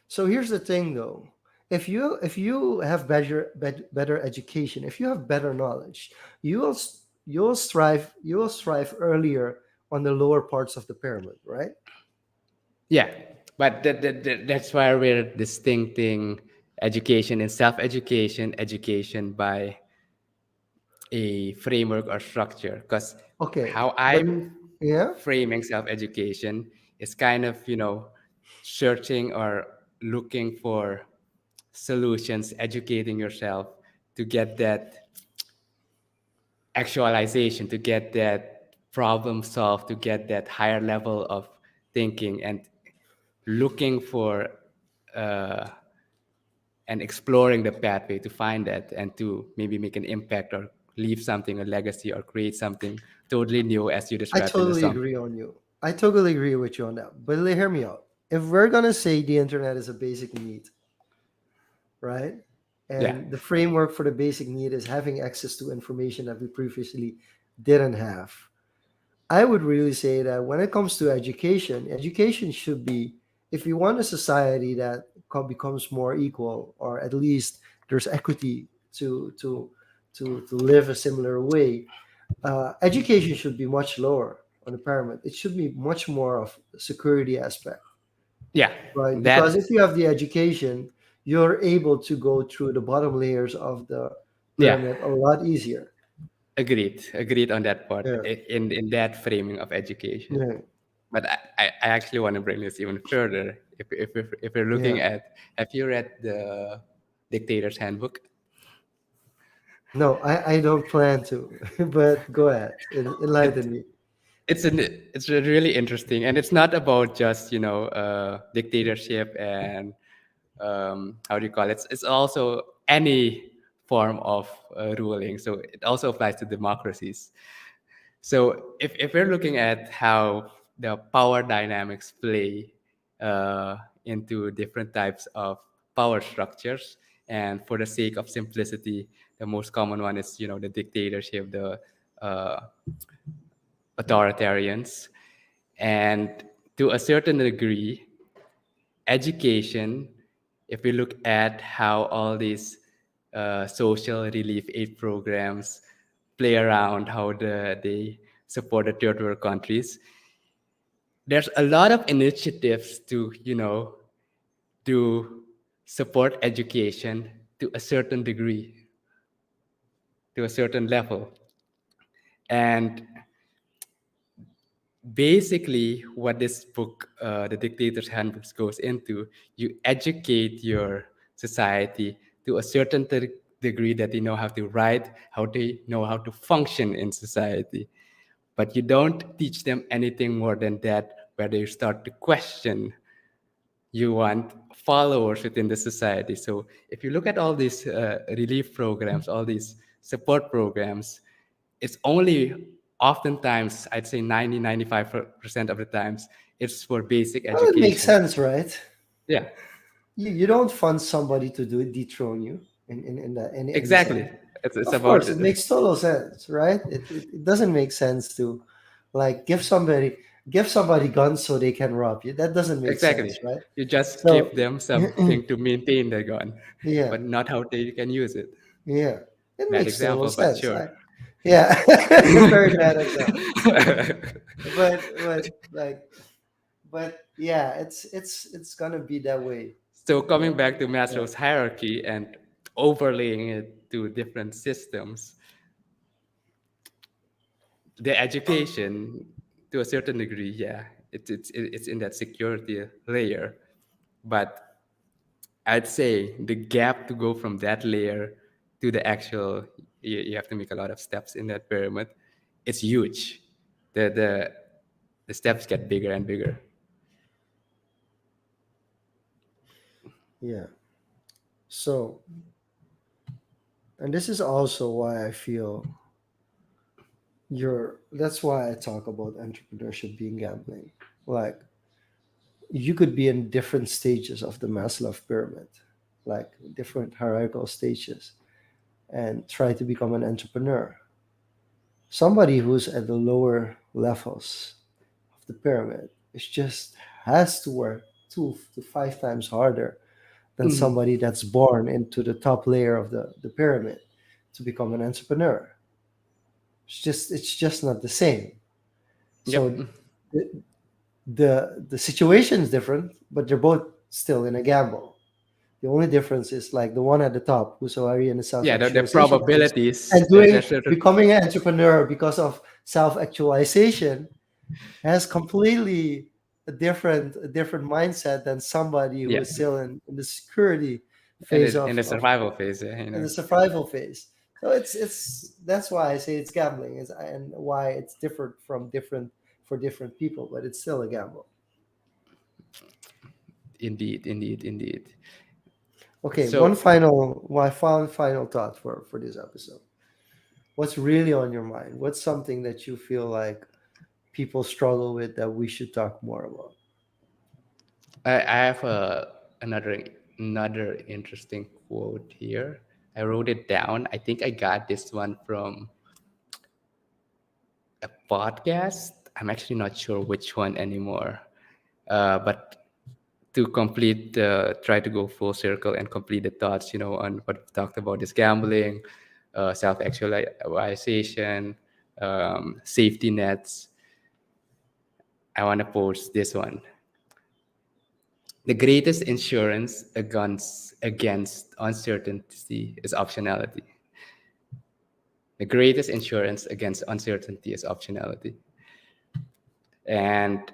So here's the thing though. If you have better education, if you have better knowledge, you will strive earlier on the lower parts of the pyramid, right? Yeah, but that's why we're distincting education and self education, education by a framework or structure. Because Okay. how But I'm yeah, framing self education is kind of, searching or looking for solutions, educating yourself to get that actualization, to get that problem solved, to get that higher level of thinking, and looking for, uh, and exploring the pathway to find that and to maybe make an impact or leave something, a legacy, or create something totally new, as you I described in the totally song. agree on you. I totally agree with you on that. But hear me out. If we're gonna say the internet is a basic need, right? Yeah, And the framework for the basic need is having access to information that we previously didn't have. I would really say that when it comes to education, education should be, if you want a society that becomes more equal, or at least there's equity to live a similar way, education should be much lower on the pyramid. It should be much more of a security aspect, yeah, right? Because that, if you have the education, you're able to go through the bottom layers of the yeah, pyramid a lot easier. agreed on that part, Yeah, in that framing of education. yeah, But I actually want to bring this even further. If we're yeah. looking at, have you read the Dictator's Handbook? No, I don't plan to, but go ahead, enlighten It, me. it's really interesting, and it's not about just, dictatorship and, how do you call it? It's also any form of, ruling. So it also applies to democracies. So if we're looking at how the power dynamics play, into different types of power structures, and for the sake of simplicity, the most common one is, the dictatorship, the, uh, authoritarians, and to a certain degree, education if we look at how all these social relief aid programs play around, how they support the third world countries, there's a lot of initiatives to, to support education to a certain degree, to a certain level. And basically, what this book, The Dictator's Handbook, goes into, you educate your society to a certain degree that they know how to write, how they know how to function in society. But you don't teach them anything more than that, where they start to question. You want followers within the society. So if you look at all these relief programs, all these support programs, it's only oftentimes, I'd say 90-95% of the times, it's for basic Well, it makes education. sense, right? Yeah, You don't fund somebody to dethrone you in that in any exactly. sense. It's Of about, course, it makes total sense, right? It doesn't make sense to like give somebody guns so they can rob you. That doesn't make exactly. sense, right? You just So give them something to maintain their gun, yeah, but not how they can use it. yeah, it Bad makes total example, but sense. sure. Yeah, very bad example. But like but yeah, it's gonna be that way. So Yeah, coming back to yeah, Maslow's hierarchy and overlaying it to different systems, the education, to a certain degree, yeah, it's in that security layer. But I'd say the gap to go from that layer to the actual, you have to make a lot of steps in that pyramid. It's huge. The the the steps get bigger and bigger. yeah. So, and this is also why I feel that's why I talk about entrepreneurship being gambling. Like you could be in different stages of the Maslow pyramid, like different hierarchical stages, and try to become an entrepreneur. Somebody who's at the lower levels of the pyramid is just has to work 2 to 5 times harder than Mhm. somebody that's born into the top layer of the pyramid to become an entrepreneur. It's just not the same. Yep. So the the situation is different, but they're both still in a gamble. The only difference is like the one at the top, who's already in the Yeah, the self-actualization phase, probabilities, and doing there's certain. becoming an entrepreneur because of self-actualization has completely a different mindset than somebody who Yeah, is still in the security and phase it's in the of survival phase, yeah, in the survival phase. So it's that's why I say it's gambling is and why it's different from different for different people, but it's still a gamble. Indeed, indeed, indeed. Okay, So one final thought for this episode. What's really on your mind? What's something that you feel like people struggle with that we should talk more about? I have another interesting quote here. I wrote it down. I think I got this one from a podcast. I'm actually not sure which one anymore. But to try to go full circle and complete the thoughts, on what we talked about is gambling, self-actualization, safety nets. I want to post this one. The greatest insurance against uncertainty is optionality. The greatest insurance against uncertainty is optionality. And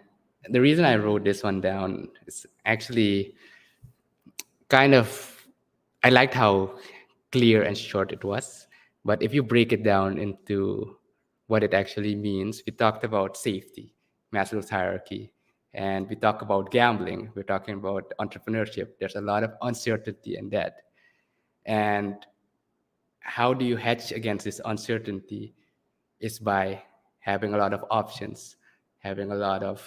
the reason I wrote this one down is actually kind of, I liked how clear and short it was. But if you break it down into what it actually means, we talked about safety, Maslow's hierarchy, and we talk about gambling. We're talking about entrepreneurship. There's a lot of uncertainty in that. And how do you hedge against this uncertainty is by having a lot of options, having a lot of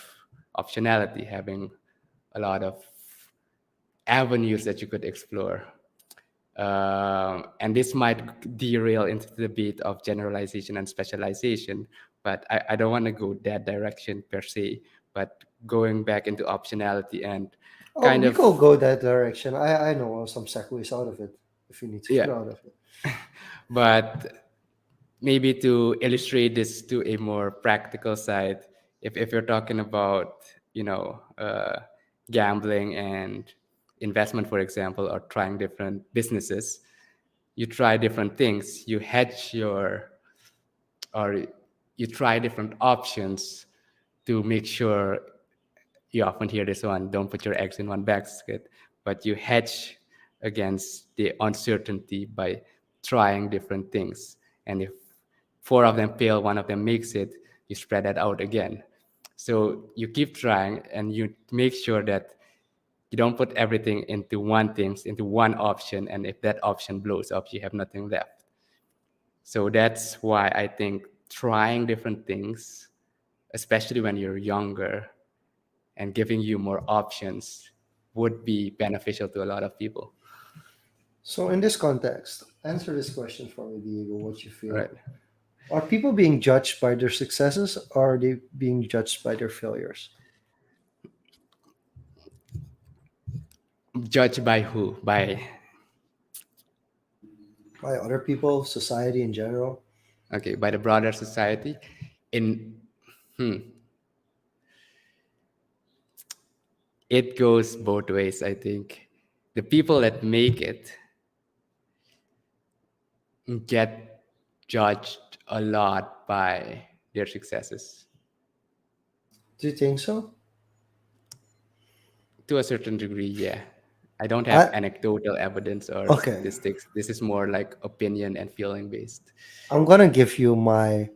optionality, having a lot of avenues that you could explore. And this might derail into the debate of generalization and specialization, but I don't want to go that direction per se, but going back into optionality and Oh, kind you of, can go that direction. I know some segues out of it if you need to yeah. get out of it. But maybe to illustrate this to a more practical side, if you're talking about, gambling and investment, for example, or trying different businesses, you try different things, you hedge your, or you try different options to make sure. You often hear this one, don't put your eggs in one basket, but you hedge against the uncertainty by trying different things. And if four of them fail, one of them makes it, you spread that out again. So you keep trying and you make sure that you don't put everything into one thing, into one option. And if that option blows up, you have nothing left. So that's why I think trying different things, especially when you're younger, and giving you more options would be beneficial to a lot of people. So, in this context, answer this question for me, Diego. What you Right. feel? Are people being judged by their successes, or are they being judged by their failures? Judged by who? By, By other people, society in general? okay, by the broader society. In It goes both ways, I think. The people that make it get judged a lot by their successes. Do you think so? To a certain degree, yeah. I don't have I anecdotal evidence or okay. statistics. This is more like opinion and feeling based. I'm gonna give you my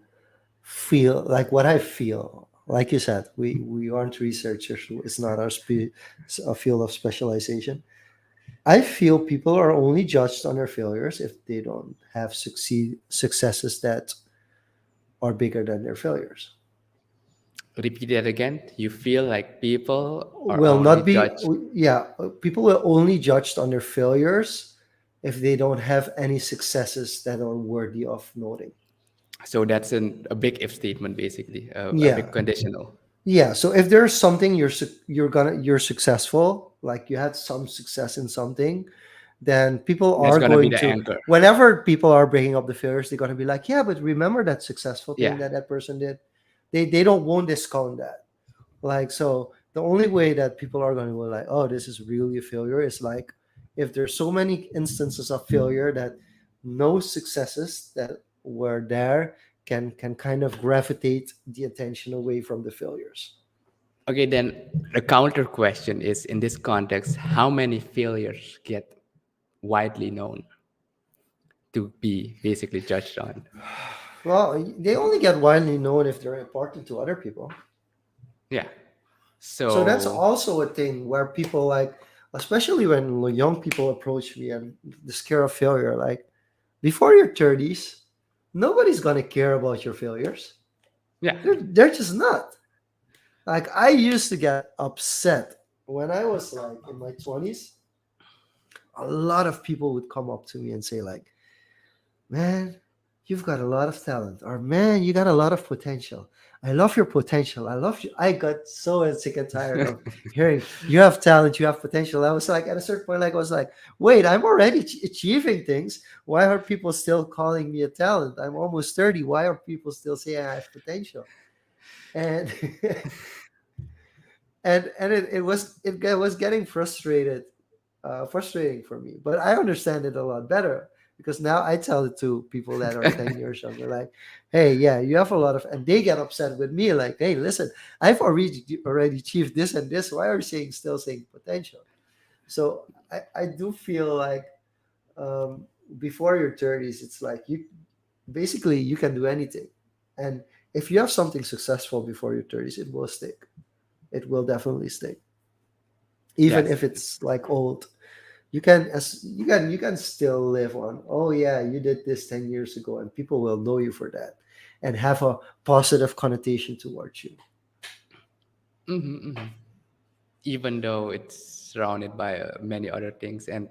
feel, like what I feel. Like you said, we aren't researchers. It's not our a field of specialization. I feel people are only judged on their failures if they don't have successes that are bigger than their failures. Repeat that again. You feel like people are Will only not be, judged. yeah, people will only judged on their failures if they don't have any successes that are worthy of noting. So that's a big if statement, basically, a Yeah, big conditional. yeah. So if there's something you're successful, like you had some success in something, then people That's are gonna be going the to, anchor. whenever people are bringing up the failures, they're going to be like, yeah, but remember that successful thing Yeah. that that person did. They don't won't discount that. Like, so the only way that people are going to be like, oh, this is really a failure is like if there's so many instances of failure that no successes that were there can kind of gravitate the attention away from the failures. Okay, then the counter question is, in this context, how many failures get widely known to be basically judged on? Well, they only get widely known if they're important to other people. Yeah. So that's So also a thing where people like, especially when young people approach me and the scare of failure, like before your 30s, nobody's gonna care about your failures. yeah. They're just not. Like I used to get upset when I was like in my 20s. A lot of people would come up to me and say like, man, you've got a lot of talent, or man, you got a lot of potential. I love your potential. I love you. I got so sick and tired of hearing you have talent, you have potential. I was like, at a certain point, like I was like, wait, I'm already achieving things. Why are people still calling me a talent? I'm almost 30. Why are people still saying I have potential? And it was getting frustrating for me. But I understand it a lot better because now I tell it to people that are 10 years younger, like, hey, yeah, you have a lot of, and they get upset with me, like, hey, listen, I've already achieved this and this. Why are you still saying potential? So I do feel like um, before your 30s, it's like you basically you can do anything. And if you have something successful before your 30s, it will stick. It will definitely stick. Even Yes. if it's like old, you can still live on, oh yeah, you did this 10 years ago, and people will know you for that and have a positive connotation towards you. Hmm. Even though it's surrounded by many other things, and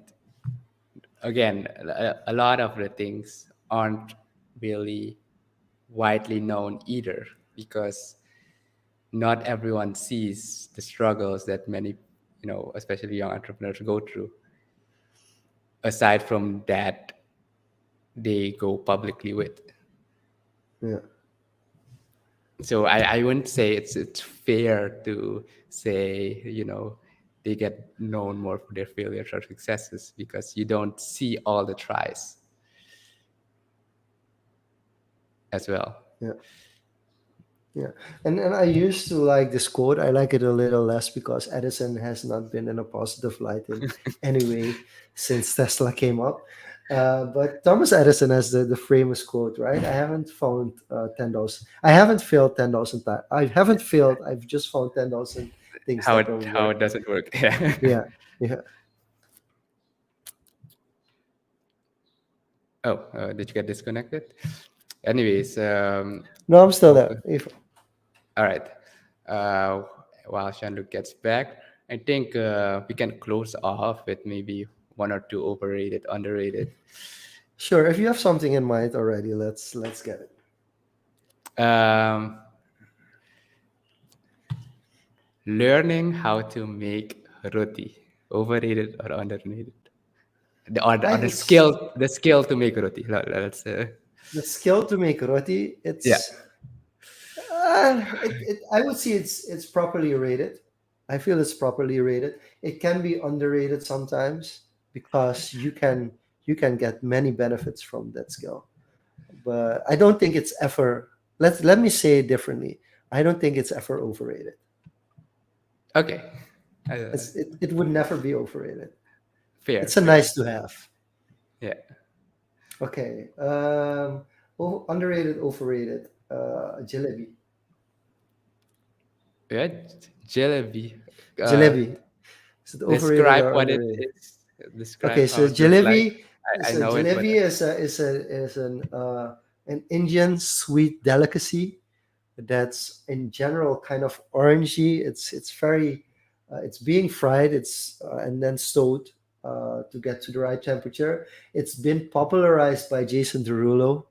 again, a lot of the things aren't really widely known either, because not everyone sees the struggles that many especially young entrepreneurs go through. Aside from that, they go publicly with. Yeah. So I wouldn't say it's fair to say, they get known more for their failures or successes because you don't see all the tries as well. Yeah. Yeah, and I used to like this quote. I like it a little less because Edison has not been in a positive light in any way since Tesla came up. But Thomas Edison has the famous quote, right? I haven't found 10,000. I haven't failed 10,000 times. I haven't failed. I've just found 10,000 things How that it don't how work. it doesn't work. Yeah. Yeah, yeah. Oh, did you get disconnected? Anyways, No, I'm still oh, there. If all right. Uh, while Shandu gets back, I think we can close off with maybe one or two overrated, underrated. sure, if you have something in mind already, let's get it. Um, Learning how to make roti, overrated or underrated? Or It's the skill to make roti. Let's the skill to make roti. yeah. I would say it's properly rated. I feel it's properly rated. It can be underrated sometimes because you can get many benefits from that skill. But I don't think it's ever. Let me say it differently. I don't think it's ever overrated. Okay. Uh, It would never be overrated. Fair, It's a fair. nice to have. Yeah. Okay. Underrated, overrated. Jalebi. Yeah. Jalebi. Uh, Jalebi. Is it overrated Describe or what it underrated? is. Okay, Describe how so it looks like. jalebi, I know it, but is an Indian sweet delicacy that's in general kind of orangey. It's very it's being fried. It's and then stowed to get to the right temperature. It's been popularized by Jason Derulo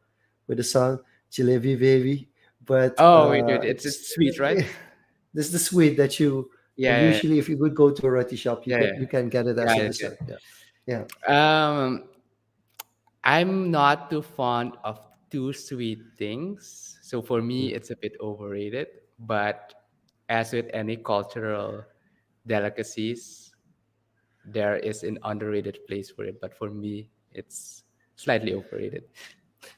with the song "Jalebi Baby," but oh wait, wait, it's sweet, right? this is the sweet that you Yeah, usually if you would go to a roti shop yeah, yeah. you can get it as Got a it. dessert. Yeah, yeah. I'm not too fond of too sweet things. So for me, Mm. it's a bit overrated. But as with any cultural delicacies, there is an underrated place for it. But for me, it's slightly overrated.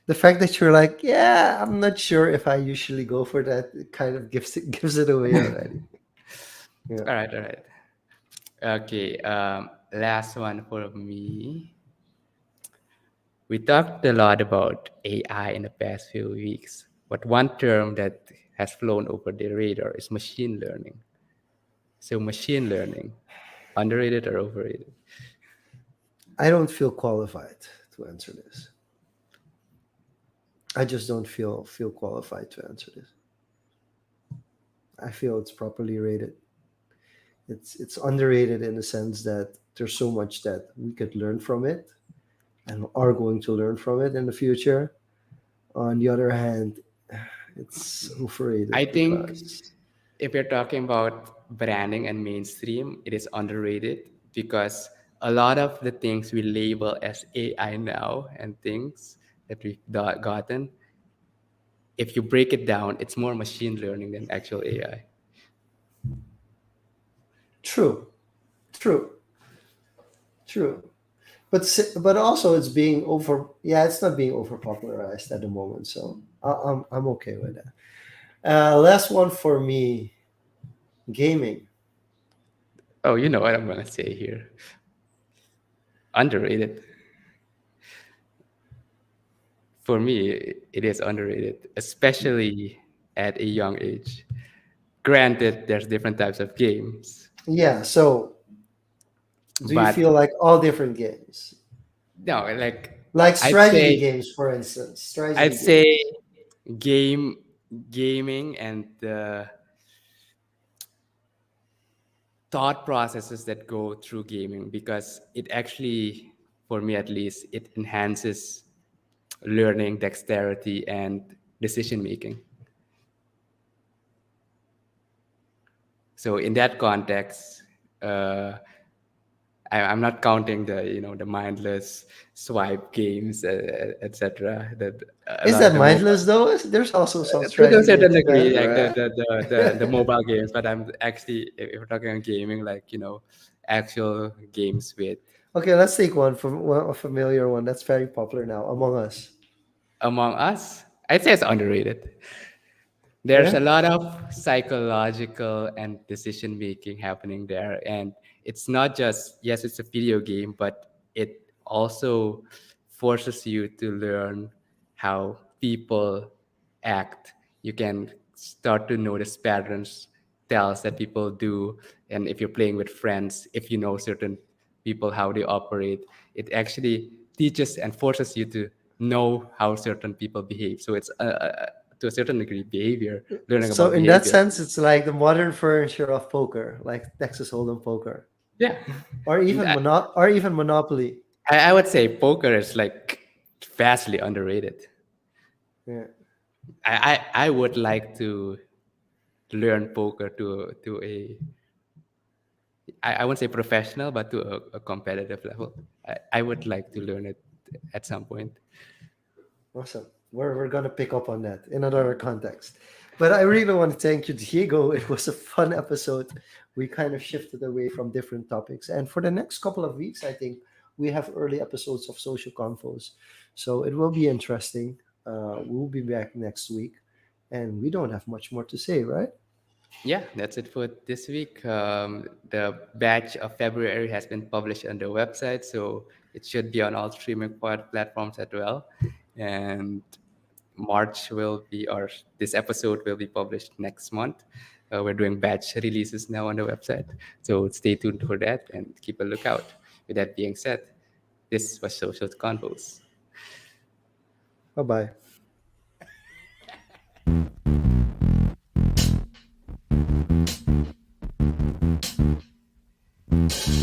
The fact that you're like, yeah, I'm not sure if I usually go for that, it kind of gives it away already. Yeah. All right, all right. Okay, last one for me. We talked a lot about AI in the past few weeks, but one term that has flown over the radar is machine learning. So, machine learning, underrated or overrated? I don't feel qualified to answer this. I just don't feel qualified to answer this. I feel it's properly rated. It's underrated in the sense that there's so much that we could learn from it and are going to learn from it in the future. On the other hand, it's I overrated think because if you're talking about branding and mainstream, it is underrated because a lot of the things we label as AI now and things that we've gotten, if you break it down, it's more machine learning than actual AI. true, true, true. But also it's being over. Yeah, it's not being over popularized at the moment, so I'm okay with that. Last one for me, gaming. Oh, you know what I'm gonna say here. Underrated. For me, it is underrated, especially at a young age. Granted, there's different types of games, Yeah. So, do you feel but like all different games, no, like like I'd strategy say, games, for instance, I'd strategy say games? game gaming and the thought processes that go through gaming because it actually, for me at least, it enhances learning, dexterity, and decision making. So in that context, Uh, I'm not counting the the mindless swipe games, etc. That a Is lot of that the mobile mindless though? There's also some to a strategy certain into degree, that, like right? the mobile games. But I'm actually, if we're talking on gaming, like actual games with Okay, let's take one from a familiar one that's very popular now, Among Us. Among Us. I'd say it's underrated. There's Yeah. a lot of psychological and decision making happening there, and it's not just, yes, it's a video game, but it also forces you to learn how people act. You can start to notice patterns, tells that people do, and if you're playing with friends, if you know certain people how they operate, it actually teaches and forces you to know how certain people behave. So it's to a certain degree behavior, learning So about in that behavior. sense, it's like the modern furniture of poker, like Texas Hold'em poker, Yeah. or even Monopoly. I would say poker is like vastly underrated. Yeah. I would like to learn poker to I wouldn't say professional, but to a competitive level. I would like to learn it at some point. Awesome. We're gonna pick up on that in another context. But I really want to thank you, Diego. It was a fun episode. We kind of shifted away from different topics. And for the next couple of weeks, I think we have early episodes of Social Confoes. So it will be interesting. We'll be back next week. And we don't have much more to say, right? Yeah, that's it for this week. The batch of February has been published on the website, so it should be on all streaming platforms as well. And March will be, or this episode will be published next month. We're doing batch releases now on the website, so stay tuned for that and keep a lookout. With that being said, this was Social Convos. Bye bye.